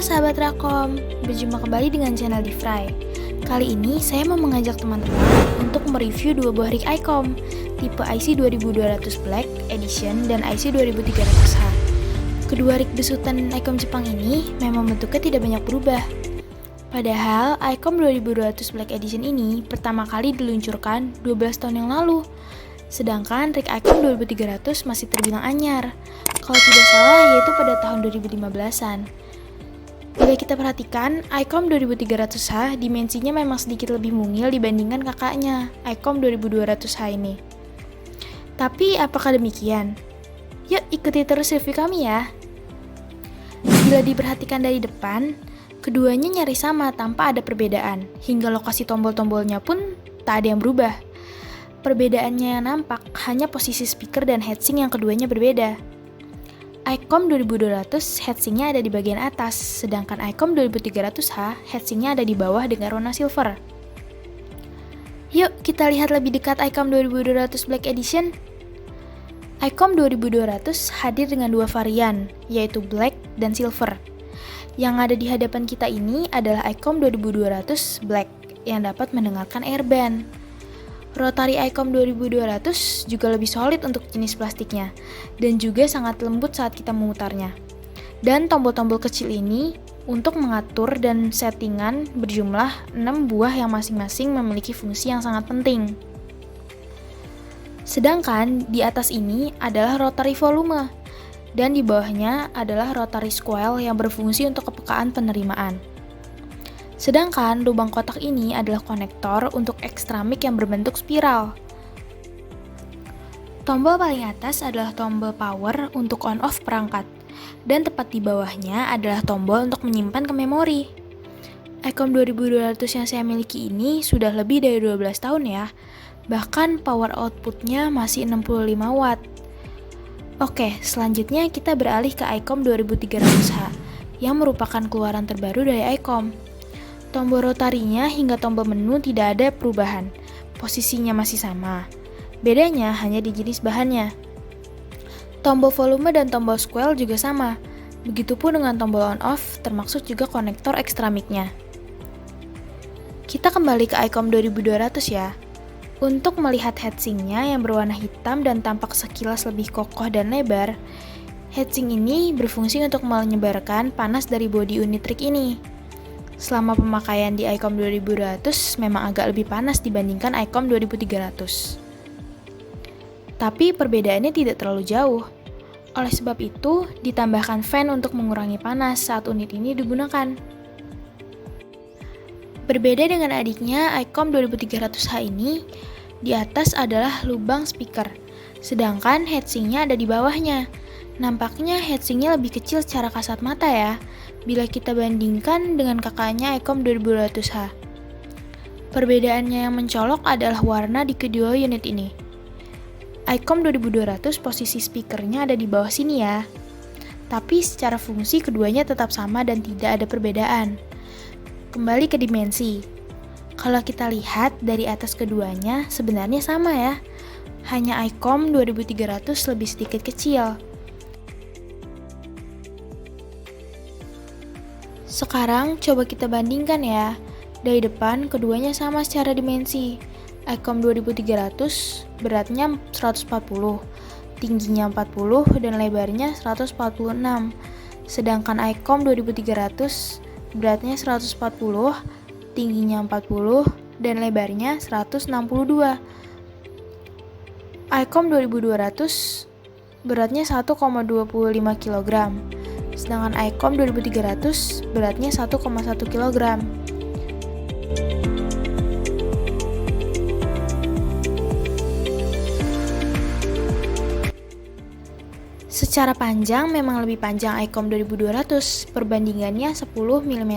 sahabat Rakom, berjumpa kembali dengan channel Difry. Kali ini saya mau mengajak teman-teman untuk mereview dua buah rig ICOM, tipe IC 2200 Black Edition dan IC 2300H. Kedua rig besutan ICOM Jepang ini memang bentuknya tidak banyak berubah. Padahal ICOM 2200 Black Edition ini pertama kali diluncurkan 12 tahun yang lalu. Sedangkan rig ICOM 2300 masih terbilang anyar. Kalau tidak salah yaitu pada tahun 2015-an. Bila kita perhatikan, ICOM 2300H dimensinya memang sedikit lebih mungil dibandingkan kakaknya, ICOM 2200H ini. Tapi apakah demikian? Yuk ikuti terus review kami ya. Bila diperhatikan dari depan, keduanya nyaris sama tanpa ada perbedaan, hingga lokasi tombol-tombolnya pun tak ada yang berubah. Perbedaannya yang nampak hanya posisi speaker dan heatsink yang keduanya berbeda. ICOM 2200 heatsinknya ada di bagian atas, sedangkan ICOM 2300H heatsinknya ada di bawah dengan warna silver. Yuk kita lihat lebih dekat ICOM 2200 Black Edition. ICOM 2200 hadir dengan dua varian, yaitu Black dan Silver. Yang ada di hadapan kita ini adalah ICOM 2200 Black yang dapat mendengarkan airband. Rotary ICOM 2200 juga lebih solid untuk jenis plastiknya dan juga sangat lembut saat kita memutarnya. Dan tombol-tombol kecil ini untuk mengatur dan settingan berjumlah 6 buah yang masing-masing memiliki fungsi yang sangat penting. Sedangkan di atas ini adalah rotary volume dan di bawahnya adalah rotary coil yang berfungsi untuk kepekaan penerimaan. Sedangkan lubang kotak ini adalah konektor untuk ekstramik yang berbentuk spiral. Tombol paling atas adalah tombol power untuk on-off perangkat, dan tepat di bawahnya adalah tombol untuk menyimpan ke memori. ICOM 2200 yang saya miliki ini sudah lebih dari 12 tahun ya, bahkan power outputnya masih 65 watt. Oke, selanjutnya kita beralih ke ICOM 2300H, yang merupakan keluaran terbaru dari ICOM. Tombol rotarinya hingga tombol menu tidak ada perubahan, posisinya masih sama. Bedanya hanya di jenis bahannya. Tombol volume dan tombol coil juga sama, begitupun dengan tombol on-off termasuk juga konektor ekstramiknya. Kita kembali ke ICOM 2200 ya. Untuk melihat heatsinknya yang berwarna hitam dan tampak sekilas lebih kokoh dan lebar, heatsink ini berfungsi untuk menyebarkan panas dari bodi unit rig ini. Selama pemakaian di ICOM 2200 memang agak lebih panas dibandingkan ICOM 2300. Tapi perbedaannya tidak terlalu jauh. Oleh sebab itu, ditambahkan fan untuk mengurangi panas saat unit ini digunakan. Berbeda dengan adiknya, ICOM 2300H ini, di atas adalah lubang speaker, sedangkan heatsinknya ada di bawahnya. Nampaknya heatsinknya lebih kecil secara kasat mata ya, bila kita bandingkan dengan kakaknya ICOM 2200H. Perbedaannya yang mencolok adalah warna di kedua unit ini. ICOM 2200 posisi speakernya ada di bawah sini ya. Tapi secara fungsi keduanya tetap sama dan tidak ada perbedaan. Kembali ke dimensi. Kalau kita lihat dari atas keduanya sebenarnya sama ya. Hanya ICOM 2300 lebih sedikit kecil. Sekarang coba kita bandingkan ya. Dari depan keduanya sama secara dimensi. ICOM 2300 beratnya 140, tingginya 40 dan lebarnya 146. Sedangkan ICOM 2300 beratnya 140, tingginya 40 dan lebarnya 162. ICOM 2200 beratnya 1,25 kg. Sedangkan ICOM 2300 beratnya 1,1 kg. Secara panjang memang lebih panjang ICOM 2200, perbandingannya 10 mm.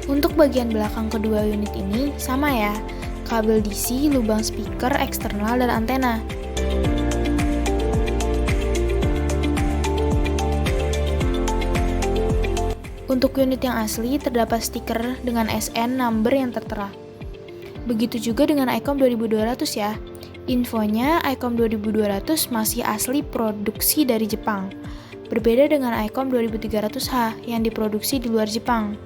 Untuk bagian belakang kedua unit ini sama ya, kabel DC, lubang speaker, eksternal, dan antena. Untuk unit yang asli terdapat stiker dengan SN number yang tertera. Begitu juga dengan ICOM 2200 ya. Infonya ICOM 2200 masih asli produksi dari Jepang. Berbeda dengan ICOM 2300H yang diproduksi di luar Jepang.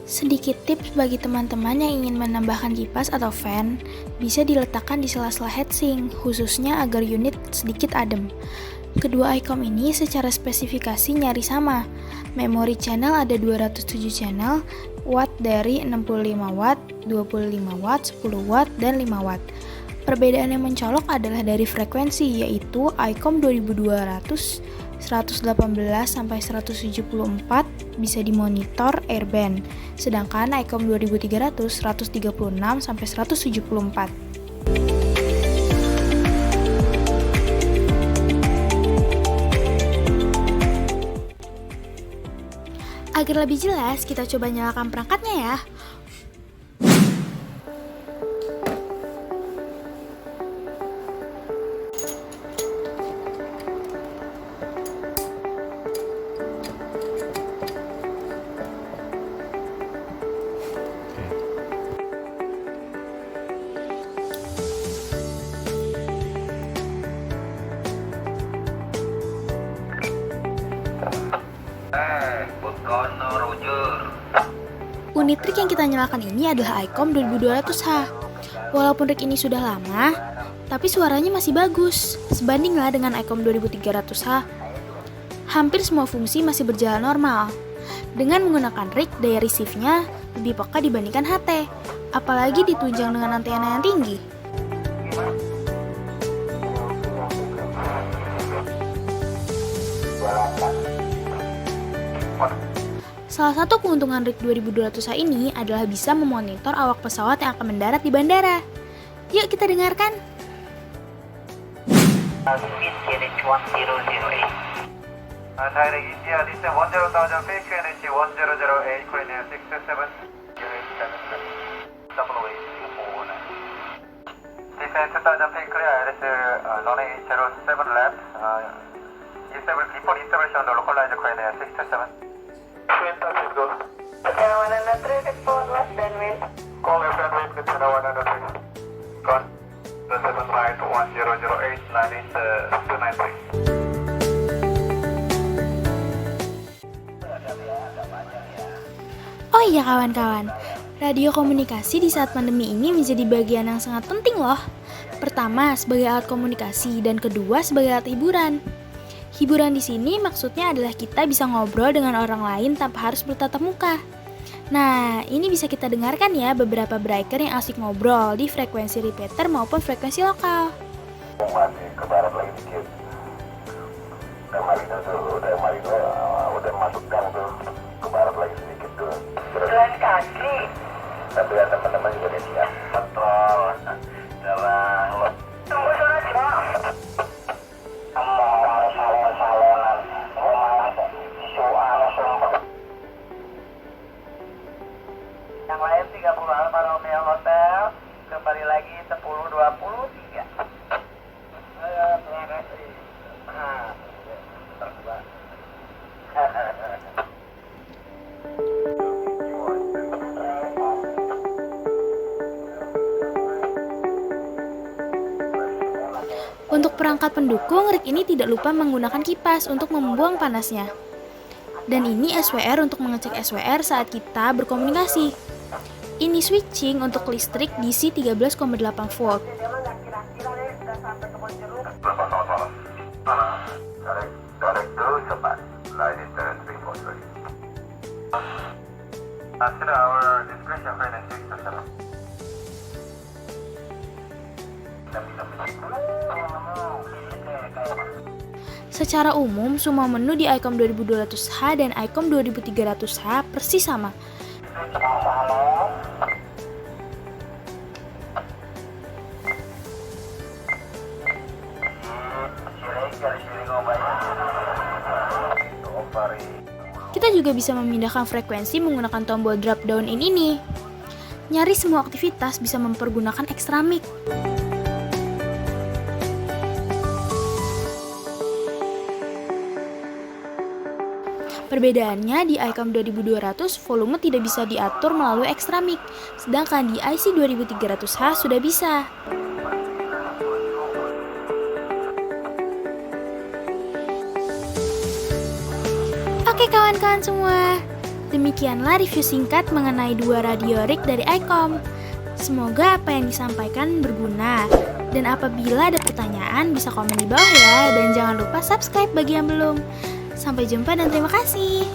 Sedikit tips bagi teman-teman yang ingin menambahkan kipas atau fan, bisa diletakkan di sela-sela heatsink, khususnya agar unit sedikit adem. Kedua ICOM ini secara spesifikasi nyaris sama. Memori channel ada 207 channel, watt dari 65 watt, 25 watt, 10 watt, dan 5 watt. Perbedaan yang mencolok adalah dari frekuensi, yaitu ICOM 2200 118 sampai 174 bisa dimonitor airband, sedangkan ICOM 2300 136 sampai 174. Agar lebih jelas, kita coba nyalakan perangkatnya ya. Unit rig yang kita nyalakan ini adalah ICOM 2200H. Walaupun rig ini sudah lama, tapi suaranya masih bagus, sebandinglah dengan ICOM 2300H. Hampir semua fungsi masih berjalan normal. Dengan menggunakan rig, daya receive-nya lebih peka dibandingkan HT, apalagi ditunjang dengan antena yang tinggi. Salah satu keuntungan rig 2200H ini adalah bisa memonitor awak pesawat yang akan mendarat di bandara. Yuk kita dengarkan. Direct India, listen 10,000 fake NH 1008, Korea 667, double way 249. Listen 2000 fake clear, LS runway 07 left, disable before installation on the localized Korea 627. Twin touch is go. Channel 103, report left bandwidth. Call left bandwidth to channel 103. Con, the 7 right 1008, line is 293. Oh iya kawan-kawan, radio komunikasi di saat pandemi ini menjadi bagian yang sangat penting loh. Pertama, sebagai alat komunikasi, dan kedua, sebagai alat hiburan. Hiburan di sini maksudnya adalah kita bisa ngobrol dengan orang lain tanpa harus bertatap muka. Nah, ini bisa kita dengarkan ya beberapa breaker yang asik ngobrol di frekuensi repeater maupun frekuensi lokal. Masih ke barat lagi dikit. Marino udah masuk gang tuh, ke barat lagi sedikit tuh. Jalan kaki. Tapi ya teman-teman juga udah siap. Betul. Jalan lo. Tunggu saja. Yang lain 30 Alfa Romeo Hotel, kembali lagi 1023. Ayo, terima kasih. Untuk perangkat pendukung, rig ini tidak lupa menggunakan kipas untuk membuang panasnya. Dan ini SWR untuk mengecek SWR saat kita berkomunikasi. Ini switching untuk listrik DC 13,8 volt. Secara umum, semua menu di ICOM 2200H dan ICOM 2300H persis sama. Kita juga bisa memindahkan frekuensi menggunakan tombol drop down in ini. Nyaris semua aktivitas bisa mempergunakan extra mic. Perbedaannya di ICOM 2200 volume tidak bisa diatur melalui extra mic, sedangkan di IC 2300H sudah bisa. Oke kawan-kawan semua, demikianlah review singkat mengenai dua radio rig dari ICOM. Semoga apa yang disampaikan berguna. Dan apabila ada pertanyaan bisa komen di bawah ya. Dan jangan lupa subscribe bagi yang belum. Sampai jumpa dan terima kasih.